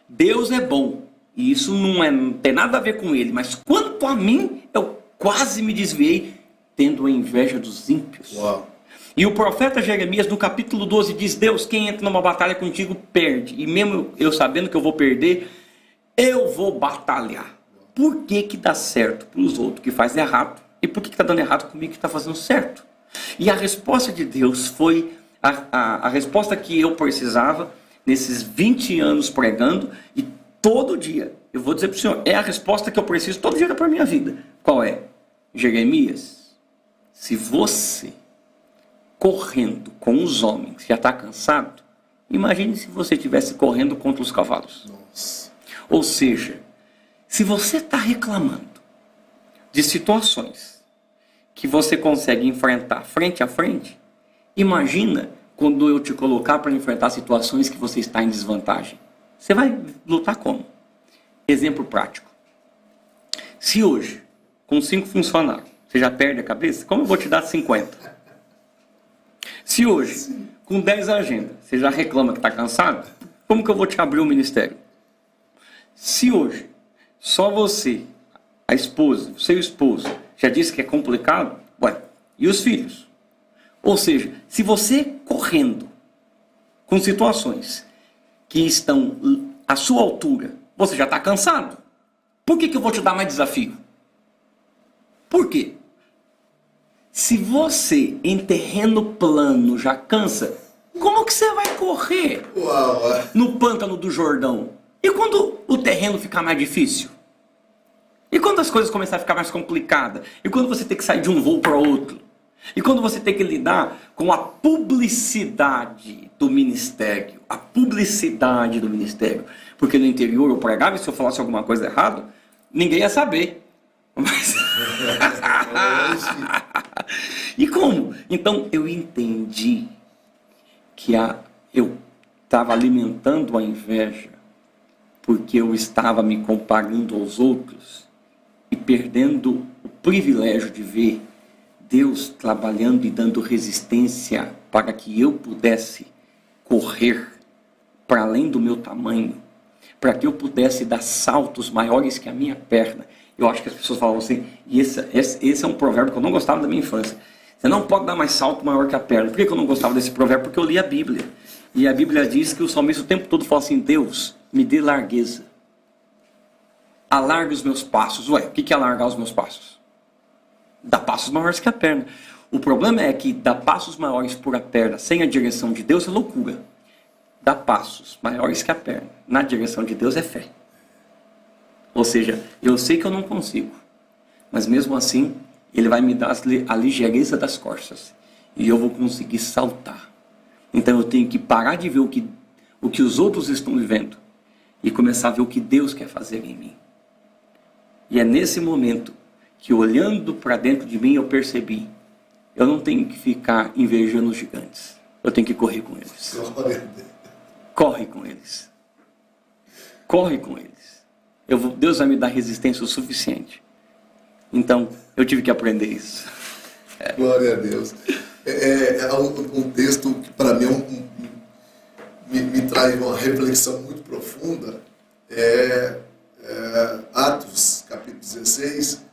Deus é bom, e isso não tem nada a ver com ele, mas quanto a mim, eu quase me desviei, tendo a inveja dos ímpios. Uau. E o profeta Jeremias, no capítulo 12, diz, Deus, quem entra numa batalha contigo, perde. E mesmo eu sabendo que eu vou perder, eu vou batalhar. Por que que dá certo para os outros que faz errado? E por que está dando errado comigo que está fazendo certo? E a resposta de Deus foi a resposta que eu precisava nesses 20 anos pregando, e todo dia, eu vou dizer para o senhor, é a resposta que eu preciso todo dia para a minha vida. Qual é? Jeremias, se você correndo com os homens já está cansado, imagine se você estivesse correndo contra os cavalos. Nossa. Ou seja, se você está reclamando de situações que você consegue enfrentar frente a frente, imagina quando eu te colocar para enfrentar situações que você está em desvantagem. Você vai lutar como? Exemplo prático. Se hoje, com 5 funcionários, você já perde a cabeça, como eu vou te dar 50? Se hoje, com 10 agendas, você já reclama que está cansado, como que eu vou te abrir o ministério? Se hoje, só você, a esposa, o seu esposo, já disse que é complicado, ué, e os filhos? Ou seja, se você correndo com situações que estão à sua altura, você já está cansado, por que eu vou te dar mais desafio? Por quê? Se você em terreno plano já cansa, como que você vai correr no pântano do Jordão? E quando o terreno ficar mais difícil? E quando as coisas começarem a ficar mais complicadas? E quando você tem que sair de um voo para outro? E quando você tem que lidar com a publicidade do ministério? A publicidade do ministério. Porque no interior eu pregava e se eu falasse alguma coisa errada, ninguém ia saber. Mas... E como? Então eu entendi que eu estava alimentando a inveja porque eu estava me comparando aos outros e perdendo o privilégio de ver Deus trabalhando e dando resistência para que eu pudesse correr para além do meu tamanho, para que eu pudesse dar saltos maiores que a minha perna. Eu acho que as pessoas falam assim, e esse é um provérbio que eu não gostava da minha infância. Você não pode dar mais salto maior que a perna. Por que eu não gostava desse provérbio? Porque eu li a Bíblia. E a Bíblia diz que o salmista o tempo todo fala assim, Deus, me dê largueza. Alarga os meus passos. Ué, o que é alargar os meus passos? Dar passos maiores que a perna. O problema é que dar passos maiores por a perna sem a direção de Deus é loucura. Dar passos maiores que a perna na direção de Deus é fé. Ou seja, eu sei que eu não consigo, mas mesmo assim, Ele vai me dar a ligeireza das costas e eu vou conseguir saltar. Então eu tenho que parar de ver o que os outros estão vivendo e começar a ver o que Deus quer fazer em mim. E é nesse momento que, olhando para dentro de mim, eu percebi, eu não tenho que ficar invejando os gigantes, eu tenho que correr com eles. Corre com eles. Corre com eles. Deus vai me dar resistência o suficiente. Então, eu tive que aprender isso. Glória a Deus. É um texto que para mim me traz uma reflexão muito profunda. Atos, capítulo 16,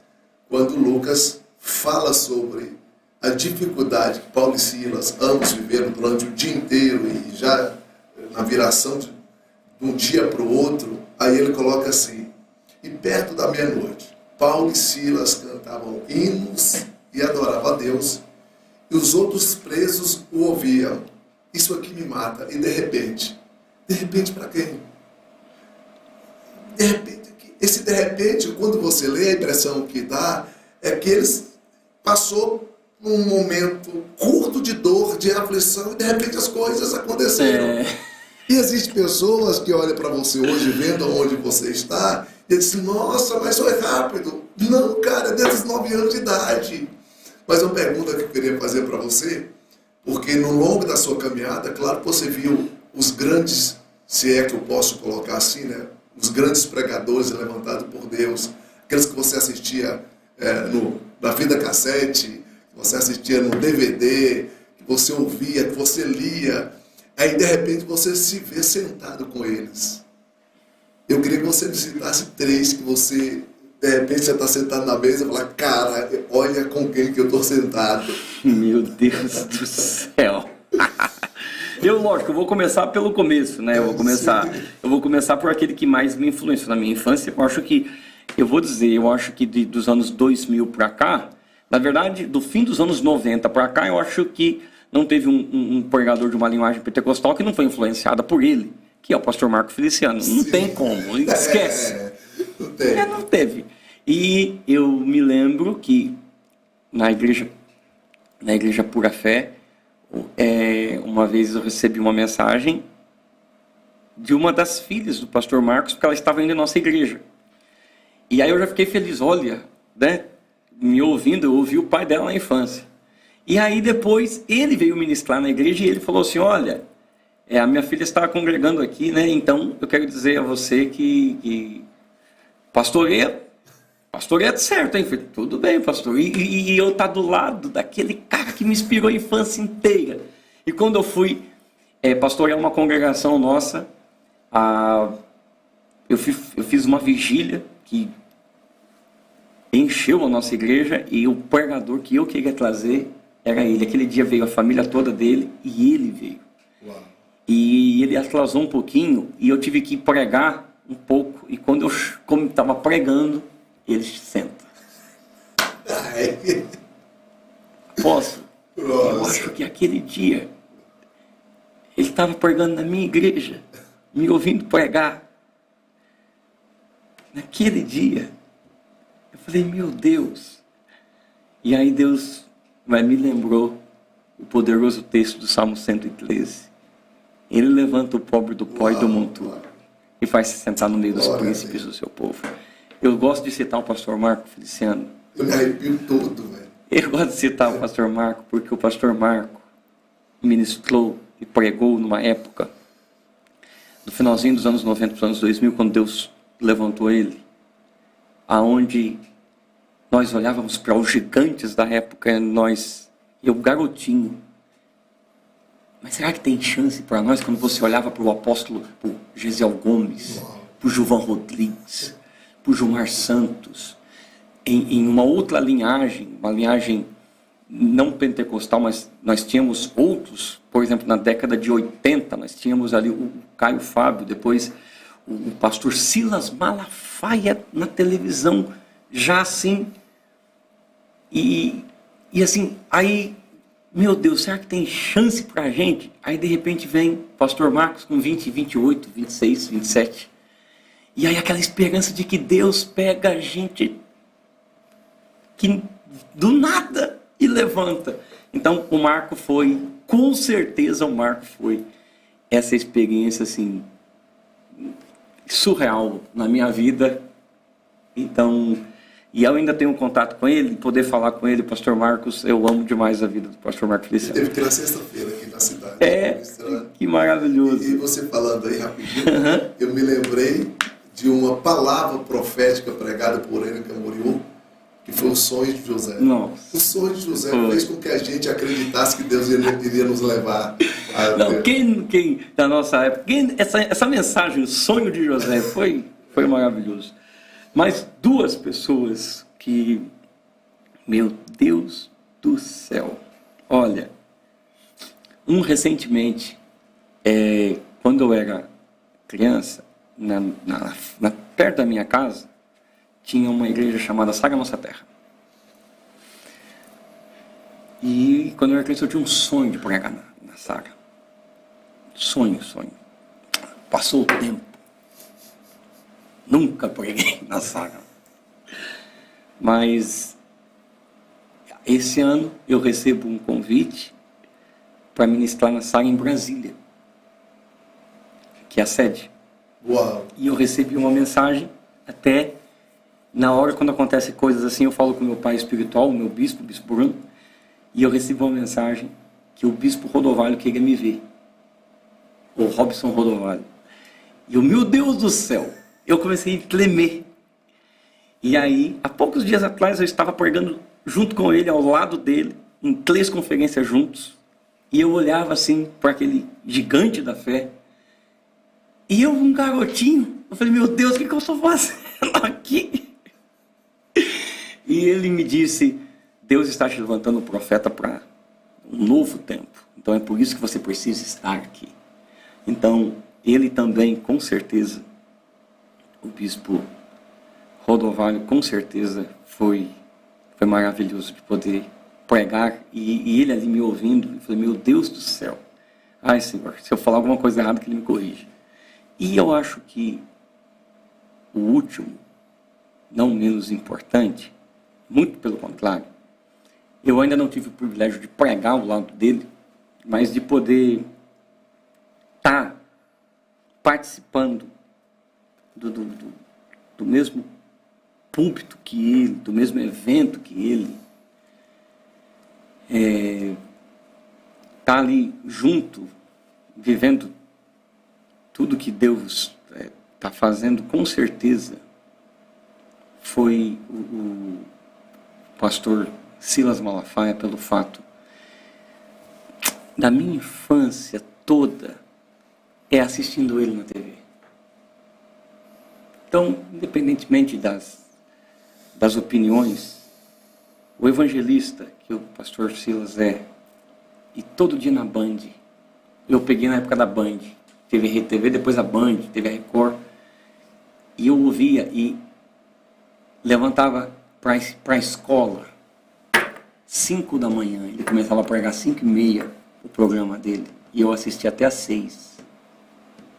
quando Lucas fala sobre a dificuldade que Paulo e Silas ambos viveram durante o dia inteiro e já na viração de um dia para o outro, aí ele coloca assim, e perto da meia-noite, Paulo e Silas cantavam hinos e adoravam a Deus, e os outros presos o ouviam. Isso aqui me mata. E de repente para quem? De repente, esse de repente, quando você lê, a impressão que dá é que eles passou num momento curto de dor, de aflição, e de repente as coisas aconteceram. E existem pessoas que olham para você hoje, vendo onde você está, e dizem, nossa, mas foi rápido. Não, cara, desde os 9 anos de idade. Mas uma pergunta que eu queria fazer para você, porque no longo da sua caminhada, claro que você viu os grandes, se é que eu posso colocar assim, né? os grandes pregadores levantados por Deus, aqueles que você assistia na fita cassete, que você assistia no DVD, que você ouvia, que você lia, aí de repente você se vê sentado com eles. Eu queria que você visitasse 3 que você, de repente, você está sentado na mesa e fala, cara, olha com quem que eu estou sentado. Meu Deus do céu. Lógico, eu vou começar pelo começo, né? Eu vou começar por aquele que mais me influenciou na minha infância. Eu acho que dos anos 2000 para cá, na verdade, do fim dos anos 90 para cá, eu acho que não teve um pregador de uma linguagem pentecostal que não foi influenciada por ele, que é o pastor Marco Feliciano. Não tem como, esquece. Não tem. Não teve. E eu me lembro que na igreja Pura Fé, uma vez eu recebi uma mensagem de uma das filhas do pastor Marcos, porque ela estava indo em nossa igreja. E aí eu já fiquei feliz, olha, né, me ouvindo, eu ouvi o pai dela na infância. E aí depois ele veio ministrar na igreja e ele falou assim, olha, a minha filha está congregando aqui, né, então eu quero dizer a você que pastoreia certo, hein? Falei, tudo bem, pastor. E eu tá do lado daquele cara que me inspirou a infância inteira. E quando eu fui pastorear uma congregação nossa, eu fiz uma vigília que encheu a nossa igreja e o pregador que eu queria trazer era ele. Aquele dia veio a família toda dele e ele veio. Uau. E ele atrasou um pouquinho e eu tive que pregar um pouco. E como estava pregando, ele senta. Ai. Posso? Nossa. Eu acho que aquele dia ele estava pregando na minha igreja, me ouvindo pregar. Naquele dia, eu falei, meu Deus. E aí Deus me lembrou o poderoso texto do Salmo 113. Ele levanta o pobre do pó e do monturo e faz se sentar no meio dos príncipes do seu povo. Eu gosto de citar o pastor Marco Feliciano. Eu me arrepio todo, velho. Eu gosto de citar o pastor Marco porque o pastor Marco ministrou e pregou numa época, no finalzinho dos anos 90 para os anos 2000, quando Deus levantou ele, aonde nós olhávamos para os gigantes da época, eu garotinho. Mas será que tem chance para nós quando você olhava para o apóstolo, para o Gesiel Gomes, para o Gilvan Rodrigues, para o Gilmar Santos, em uma outra linhagem, uma linhagem não pentecostal, mas nós tínhamos outros, por exemplo, na década de 80, nós tínhamos ali o Caio Fábio, depois o pastor Silas Malafaia na televisão, já assim, e assim, aí, meu Deus, será que tem chance para a gente? Aí de repente vem o pastor Marcos com 20, 28, 26, 27, e aí aquela esperança de que Deus pega a gente que do nada e levanta. Então o Marco foi, com certeza o Marco foi essa experiência assim surreal na minha vida. Então, e eu ainda tenho contato com ele, poder falar com ele, pastor Marcos, eu amo demais a vida do pastor Marcos Feliciano. Teve que ir na sexta-feira aqui na cidade. Que maravilhoso. E você falando aí rapidinho, eu me lembrei de uma palavra profética pregada por ele em Camboriú, que foi o sonho de José. Nossa. O sonho de José fez com que a gente acreditasse que Deus iria nos levar a... Não, quem da nossa época, essa mensagem, o sonho de José, foi maravilhoso. Mas duas pessoas que, meu Deus do céu, olha, recentemente, quando eu era criança, perto da minha casa, tinha uma igreja chamada Saga Nossa Terra. E quando eu era criança eu tinha um sonho de pregar na Saga. Sonho. Passou o tempo. Nunca preguei na Saga. Mas esse ano eu recebo um convite para ministrar na Saga em Brasília, que é a sede. Uau. E eu recebi uma mensagem até... Na hora, quando acontecem coisas assim, eu falo com meu pai espiritual, o meu bispo, o bispo Bruno, e eu recebo uma mensagem que o bispo Rodovalho queria me ver. O Robson Rodovalho. E eu, meu Deus do céu, eu comecei a tremer. E aí, há poucos dias atrás, eu estava pregando junto com ele, ao lado dele, em 3 conferências juntos. E eu olhava assim para aquele gigante da fé. E eu, um garotinho, eu falei, meu Deus, o que eu estou fazendo aqui? E ele me disse, Deus está te levantando um profeta para um novo tempo. Então é por isso que você precisa estar aqui. Então, ele também, com certeza, o bispo Rodovalho, com certeza, foi maravilhoso de poder pregar. E ele ali me ouvindo, eu falei, meu Deus do céu. Ai, Senhor, se eu falar alguma coisa errada, que ele me corrija. E eu acho que o último, não menos importante, muito pelo contrário, eu ainda não tive o privilégio de pregar ao lado dele, mas de poder estar participando do mesmo púlpito que ele, do mesmo evento que ele, tá ali junto, vivendo tudo que Deus está fazendo, com certeza, foi o pastor Silas Malafaia, pelo fato da minha infância toda assistindo ele na TV. Então, independentemente das opiniões, o evangelista que o pastor Silas e todo dia na Band, eu peguei na época da Band, teve RTV, depois a Band, teve a Record, e eu ouvia e levantava para a escola 5 da manhã, ele começava a pregar 5h30 o programa dele, e eu assistia até às 6.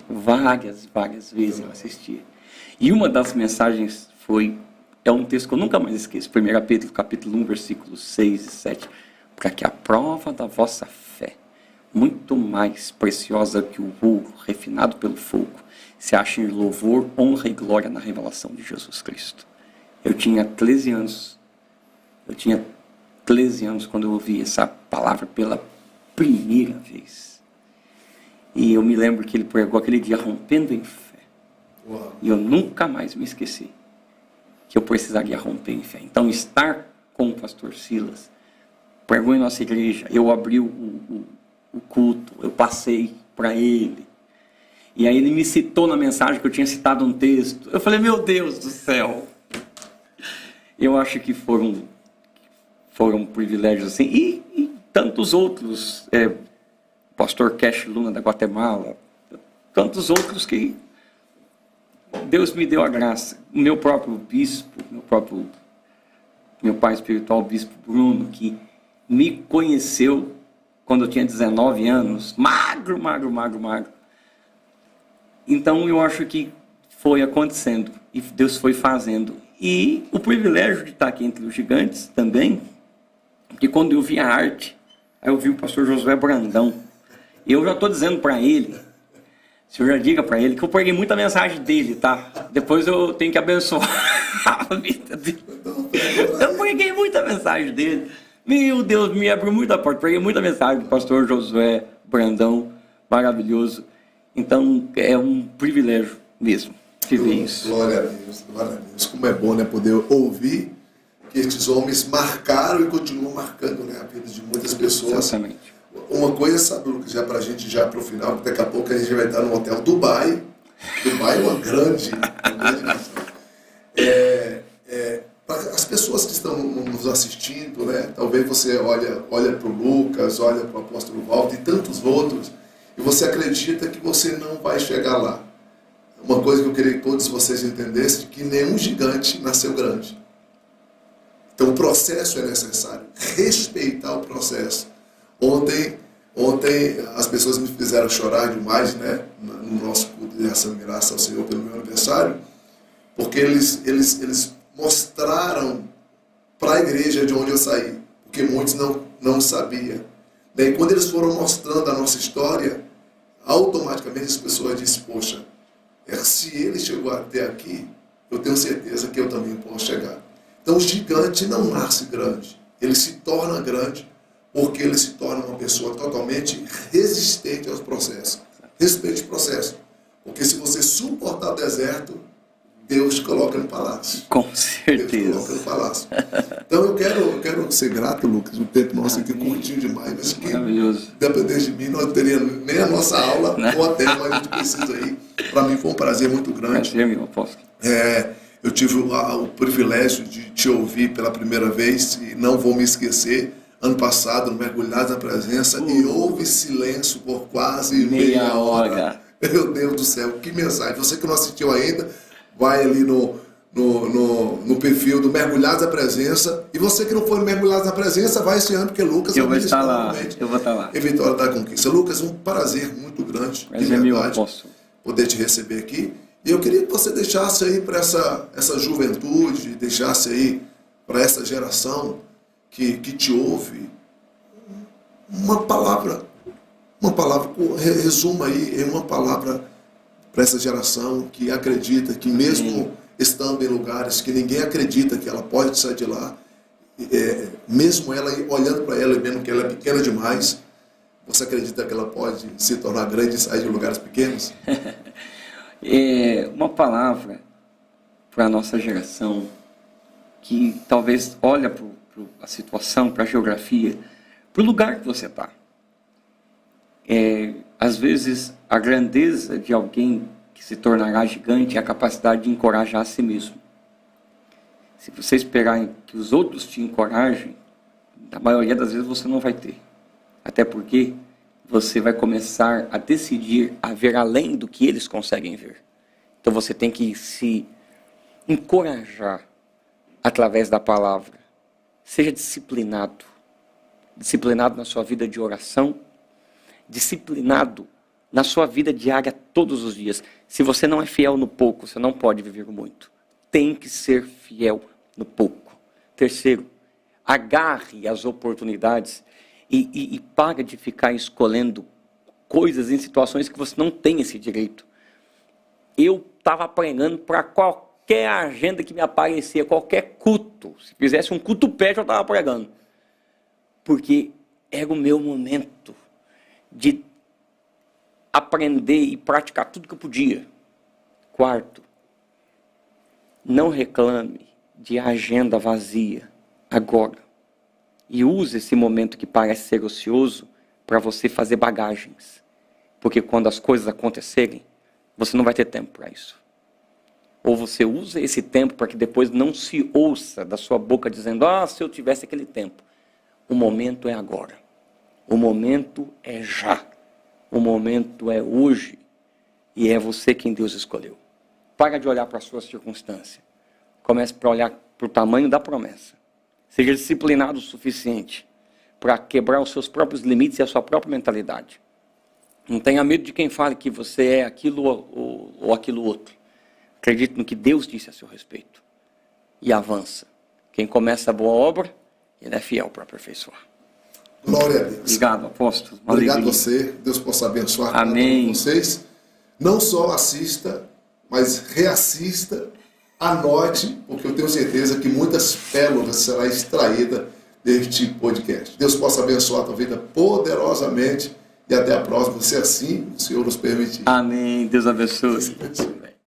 Várias vezes eu assistia. E uma das mensagens é um texto que eu nunca mais esqueço, 1 Pedro capítulo 1, versículos 6 e 7, para que a prova da vossa fé, muito mais preciosa que o ouro refinado pelo fogo, se ache em louvor, honra e glória na revelação de Jesus Cristo. Eu tinha 13 anos quando eu ouvi essa palavra pela primeira vez. E eu me lembro que ele pregou aquele dia rompendo em fé. Uau. E eu nunca mais me esqueci que eu precisaria romper em fé. Então, estar com o pastor Silas, pregou em nossa igreja, eu abri o culto, eu passei para ele. E aí ele me citou na mensagem que eu tinha citado um texto. Eu falei, meu Deus do céu. Eu acho que foram privilégios assim. E tantos outros. Pastor Cash Luna da Guatemala. Tantos outros que Deus me deu a graça. O meu próprio bispo, meu pai espiritual, o bispo Bruno, que me conheceu quando eu tinha 19 anos. Magro. Então eu acho que foi acontecendo e Deus foi fazendo. E o privilégio de estar aqui entre os gigantes também, porque quando eu vi a arte, aí eu vi o pastor Josué Brandão. E eu já estou dizendo para ele, o senhor já diga para ele, que eu preguei muita mensagem dele, tá? Depois eu tenho que abençoar a vida dele. Eu preguei muita mensagem dele. Meu Deus, me abriu muita porta. Preguei muita mensagem do pastor Josué Brandão, maravilhoso. Então, é um privilégio mesmo viver isso. Glória a Deus, glória a Deus. Como é bom, né, poder ouvir que estes homens marcaram e continuam marcando, né, a vida de muitas pessoas. Exatamente. Uma coisa, sabe, Lucas, já pra gente, já pro final, daqui a pouco a gente vai estar no hotel Dubai. Dubai é uma grande nação. As pessoas que estão nos assistindo, né, talvez você olha para o Lucas, olha para o apóstolo Walter e tantos outros, e você acredita que você não vai chegar lá. Uma coisa que eu queria que todos vocês entendessem, que nenhum gigante nasceu grande. Então o processo é necessário, respeitar o processo. Ontem as pessoas me fizeram chorar demais, né, no nosso culto de ação e graça ao Senhor pelo meu aniversário, porque eles mostraram para a igreja de onde eu saí, porque muitos não sabiam. E quando eles foram mostrando a nossa história, automaticamente as pessoas disseram, poxa, se ele chegou até aqui, eu tenho certeza que eu também posso chegar. Então o gigante não nasce grande, ele se torna grande porque ele se torna uma pessoa totalmente resistente aos processos. Respeite o processo, porque se você suportar o deserto, Deus te coloca no palácio. Com Deus te certeza. coloca no palácio. Então eu quero ser grato, Lucas, o tempo nosso aqui curtinho demais, mas que, Maravilhoso. dependendo de mim, nós não teríamos nem a nossa aula, ou até, mas a gente precisa ir. Para mim foi um prazer muito grande. Prazer, meu apóstolo. Eu tive o privilégio de te ouvir pela primeira vez e não vou me esquecer. Ano passado, no Mergulhados na Presença, e houve silêncio por quase meia hora. Meu Deus do céu, que mensagem. Você que não assistiu ainda, vai ali no perfil do Mergulhados na Presença. E você que não foi no Mergulhados na Presença, vai esse ano, porque Lucas Eu vou estar lá. Eu vou estar lá. Em Vitória da Conquista. Lucas, um prazer muito grande. Prazer, meu apóstolo. Poder te receber aqui. E eu queria que você deixasse aí para essa juventude, deixasse aí para essa geração que te ouve uma palavra, resuma aí em uma palavra para essa geração que acredita que mesmo estando em lugares que ninguém acredita que ela pode sair de lá, mesmo ela olhando para ela e vendo que ela é pequena demais, você acredita que ela pode se tornar grande e sair de lugares pequenos? Uma palavra para a nossa geração que talvez olha para a situação, para a geografia, para o lugar que você está. Às vezes, a grandeza de alguém que se tornará gigante é a capacidade de encorajar a si mesmo. Se você esperar que os outros te encorajem, na maioria das vezes você não vai ter. Até porque você vai começar a decidir a ver além do que eles conseguem ver. Então você tem que se encorajar através da palavra. Seja disciplinado. Disciplinado na sua vida de oração. Disciplinado na sua vida diária todos os dias. Se você não é fiel no pouco, você não pode viver muito. Tem que ser fiel no pouco. Terceiro, agarre as oportunidades e para de ficar escolhendo coisas em situações que você não tem esse direito. Eu estava pregando para qualquer agenda que me aparecia, qualquer culto. Se fizesse um culto perto, eu estava pregando. Porque era o meu momento de aprender e praticar tudo que eu podia. Quarto, não reclame de agenda vazia agora. E use esse momento que parece ser ocioso para você fazer bagagens. Porque quando as coisas acontecerem, você não vai ter tempo para isso. Ou você usa esse tempo para que depois não se ouça da sua boca dizendo: se eu tivesse aquele tempo. O momento é agora. O momento é já. O momento é hoje. E é você quem Deus escolheu. Para de olhar para a sua circunstância. Comece para olhar para o tamanho da promessa. Seja disciplinado o suficiente para quebrar os seus próprios limites e a sua própria mentalidade. Não tenha medo de quem fale que você é aquilo ou aquilo outro. Acredite no que Deus disse a seu respeito. E avança. Quem começa a boa obra, ele é fiel para aperfeiçoar. Glória a Deus. Obrigado, apóstolo. Obrigado a você. Deus possa abençoar cada um de vocês. Não só assista, mas reassista, anote, porque eu tenho certeza que muitas pérolas serão extraídas deste podcast. Deus possa abençoar a tua vida poderosamente e até a próxima, se assim o Senhor nos permitir. Amém. Deus abençoe.